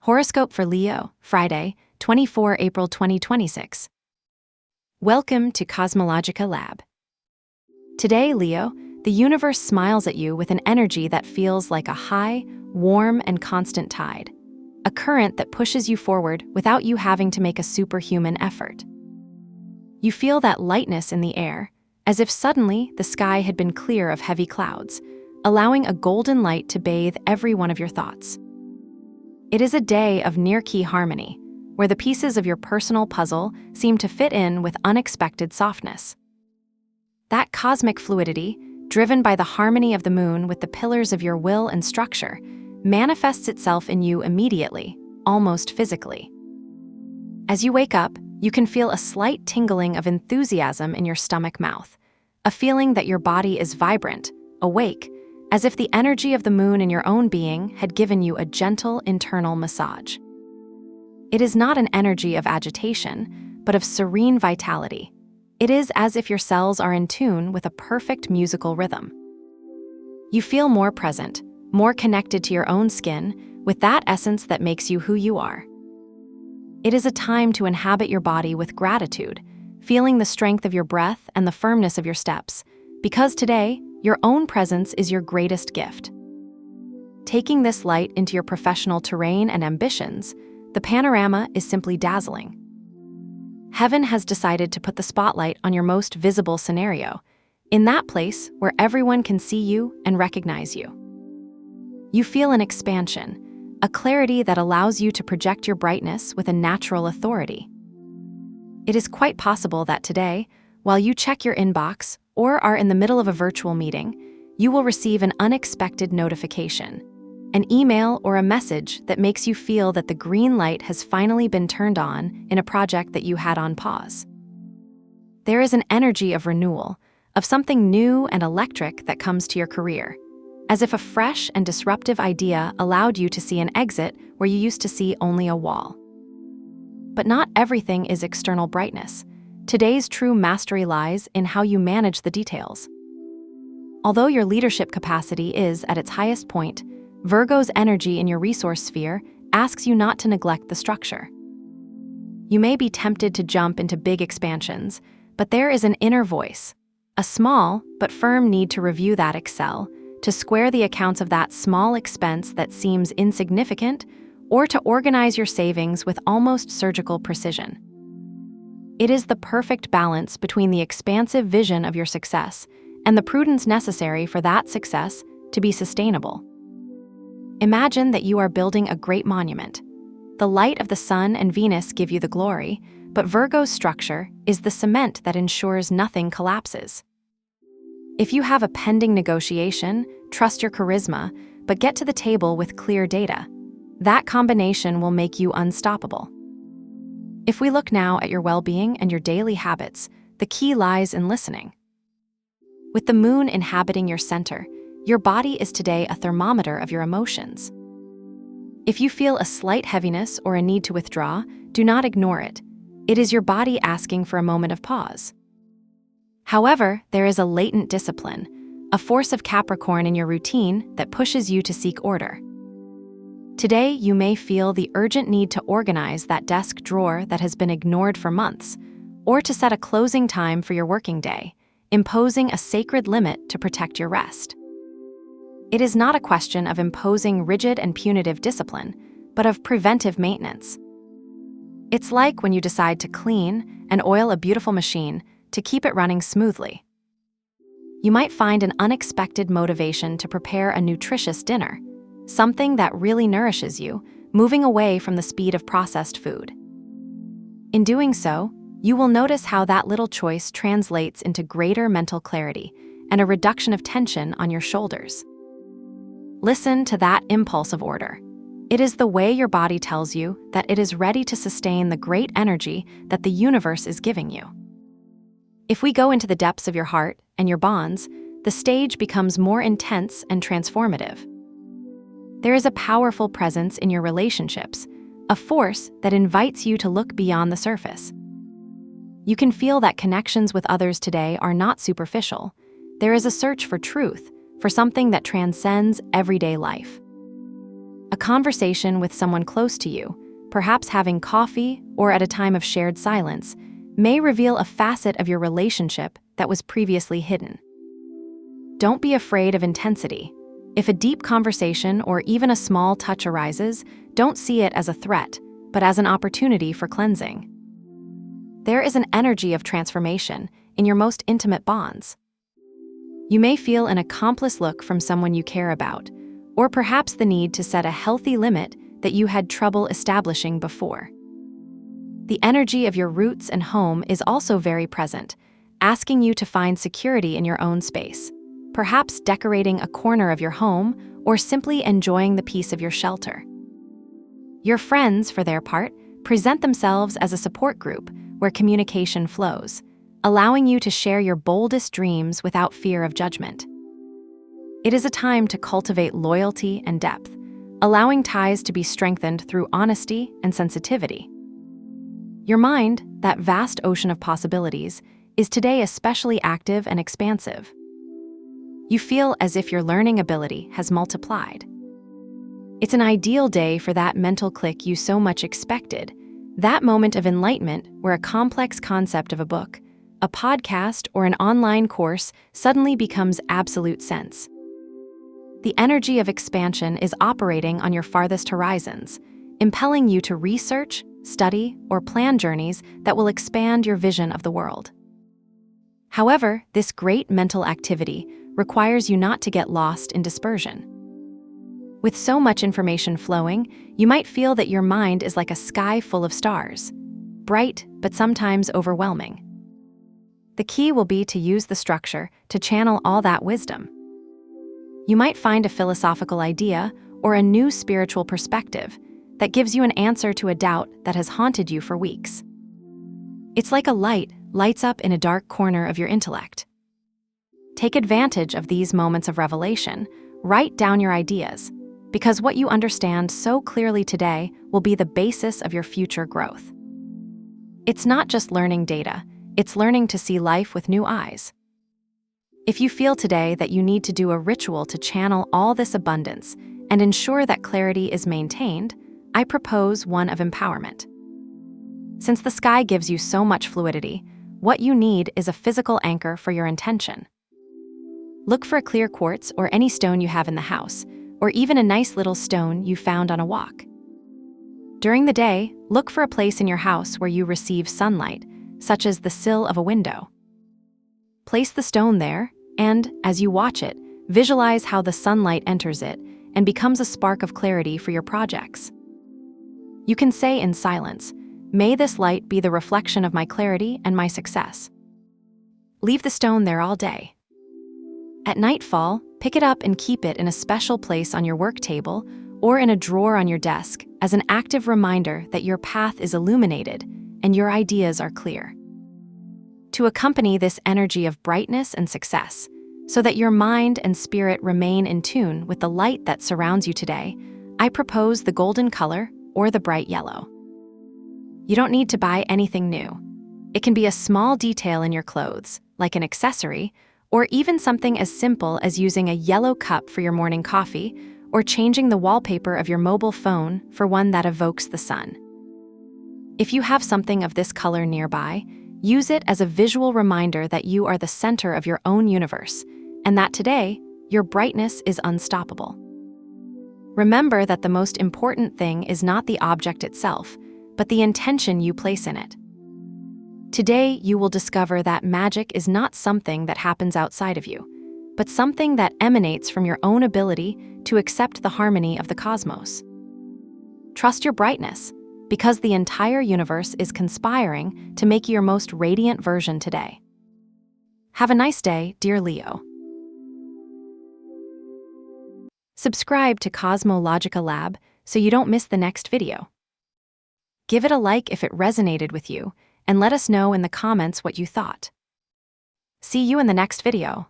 Horoscope for Leo, Friday, 24 April 2026. Welcome to CosmologicaLab. Today, Leo, the universe smiles at you with an energy that feels like a high, warm, and constant tide, a current that pushes you forward without you having to make a superhuman effort. You feel that lightness in the air, as if suddenly the sky had been clear of heavy clouds, allowing a golden light to bathe every one of your thoughts. It is a day of near-key harmony, where the pieces of your personal puzzle seem to fit in with unexpected softness. That cosmic fluidity, driven by the harmony of the moon with the pillars of your will and structure, manifests itself in you immediately, almost physically. As you wake up, you can feel a slight tingling of enthusiasm in your stomach-mouth, a feeling that your body is vibrant, awake, as if the energy of the moon in your own being had given you a gentle internal massage. It is not an energy of agitation, but of serene vitality. It is as if your cells are in tune with a perfect musical rhythm. You feel more present, more connected to your own skin, with that essence that makes you who you are. It is a time to inhabit your body with gratitude, feeling the strength of your breath and the firmness of your steps, because today, your own presence is your greatest gift. Taking this light into your professional terrain and ambitions, the panorama is simply dazzling. Heaven has decided to put the spotlight on your most visible scenario, in that place where everyone can see you and recognize you. You feel an expansion, a clarity that allows you to project your brightness with a natural authority. It is quite possible that today, while you check your inbox or are in the middle of a virtual meeting, you will receive an unexpected notification, an email or a message that makes you feel that the green light has finally been turned on in a project that you had on pause. There is an energy of renewal, of something new and electric that comes to your career, as if a fresh and disruptive idea allowed you to see an exit where you used to see only a wall. But not everything is external brightness. Today's true mastery lies in how you manage the details. Although your leadership capacity is at its highest point, Virgo's energy in your resource sphere asks you not to neglect the structure. You may be tempted to jump into big expansions, but there is an inner voice, a small but firm need to review that Excel, to square the accounts of that small expense that seems insignificant, or to organize your savings with almost surgical precision. It is the perfect balance between the expansive vision of your success and the prudence necessary for that success to be sustainable. Imagine that you are building a great monument. The light of the sun and Venus give you the glory, but Virgo's structure is the cement that ensures nothing collapses. If you have a pending negotiation, trust your charisma, but get to the table with clear data. That combination will make you unstoppable. If we look now at your well-being and your daily habits, the key lies in listening. With the moon inhabiting your center, your body is today a thermometer of your emotions. If you feel a slight heaviness or a need to withdraw, do not ignore it. It is your body asking for a moment of pause. However, there is a latent discipline, a force of Capricorn in your routine that pushes you to seek order. Today, you may feel the urgent need to organize that desk drawer that has been ignored for months, or to set a closing time for your working day, imposing a sacred limit to protect your rest. It is not a question of imposing rigid and punitive discipline, but of preventive maintenance. It's like when you decide to clean and oil a beautiful machine to keep it running smoothly. You might find an unexpected motivation to prepare a nutritious dinner, something that really nourishes you, moving away from the speed of processed food. In doing so, you will notice how that little choice translates into greater mental clarity and a reduction of tension on your shoulders. Listen to that impulse of order. It is the way your body tells you that it is ready to sustain the great energy that the universe is giving you. If we go into the depths of your heart and your bonds, the stage becomes more intense and transformative. There is a powerful presence in your relationships, a force that invites you to look beyond the surface. You can feel that connections with others today are not superficial. There is a search for truth, for something that transcends everyday life. A conversation with someone close to you, perhaps having coffee or at a time of shared silence, may reveal a facet of your relationship that was previously hidden. Don't be afraid of intensity. If a deep conversation or even a small touch arises, don't see it as a threat, but as an opportunity for cleansing. There is an energy of transformation in your most intimate bonds. You may feel an accomplice look from someone you care about, or perhaps the need to set a healthy limit that you had trouble establishing before. The energy of your roots and home is also very present, asking you to find security in your own space, perhaps decorating a corner of your home or simply enjoying the peace of your shelter. Your friends, for their part, present themselves as a support group where communication flows, allowing you to share your boldest dreams without fear of judgment. It is a time to cultivate loyalty and depth, allowing ties to be strengthened through honesty and sensitivity. Your mind, that vast ocean of possibilities, is today especially active and expansive. You feel as if your learning ability has multiplied. It's an ideal day for that mental click you so much expected, that moment of enlightenment where a complex concept of a book, a podcast, or an online course suddenly becomes absolute sense. The energy of expansion is operating on your farthest horizons, impelling you to research, study, or plan journeys that will expand your vision of the world. However, this great mental activity requires you not to get lost in dispersion. With so much information flowing, you might feel that your mind is like a sky full of stars, bright but sometimes overwhelming. The key will be to use the structure to channel all that wisdom. You might find a philosophical idea or a new spiritual perspective that gives you an answer to a doubt that has haunted you for weeks. It's like a light lights up in a dark corner of your intellect. Take advantage of these moments of revelation, write down your ideas, because what you understand so clearly today will be the basis of your future growth. It's not just learning data, it's learning to see life with new eyes. If you feel today that you need to do a ritual to channel all this abundance and ensure that clarity is maintained, I propose one of empowerment. Since the sky gives you so much fluidity, what you need is a physical anchor for your intention. Look for a clear quartz or any stone you have in the house, or even a nice little stone you found on a walk. During the day, look for a place in your house where you receive sunlight, such as the sill of a window. Place the stone there, and, as you watch it, visualize how the sunlight enters it and becomes a spark of clarity for your projects. You can say in silence, "May this light be the reflection of my clarity and my success." Leave the stone there all day. At nightfall, pick it up and keep it in a special place on your work table or in a drawer on your desk as an active reminder that your path is illuminated and your ideas are clear. To accompany this energy of brightness and success, so that your mind and spirit remain in tune with the light that surrounds you today, I propose the golden color or the bright yellow. You don't need to buy anything new. It can be a small detail in your clothes, like an accessory, or even something as simple as using a yellow cup for your morning coffee or changing the wallpaper of your mobile phone for one that evokes the sun. If you have something of this color nearby, use it as a visual reminder that you are the center of your own universe and that today, your brightness is unstoppable. Remember that the most important thing is not the object itself, but the intention you place in it. Today, you will discover that magic is not something that happens outside of you, but something that emanates from your own ability to accept the harmony of the cosmos. Trust your brightness, because the entire universe is conspiring to make you your most radiant version today. Have a nice day, dear Leo. Subscribe to CosmologicaLab so you don't miss the next video. Give it a like if it resonated with you, and let us know in the comments what you thought. See you in the next video.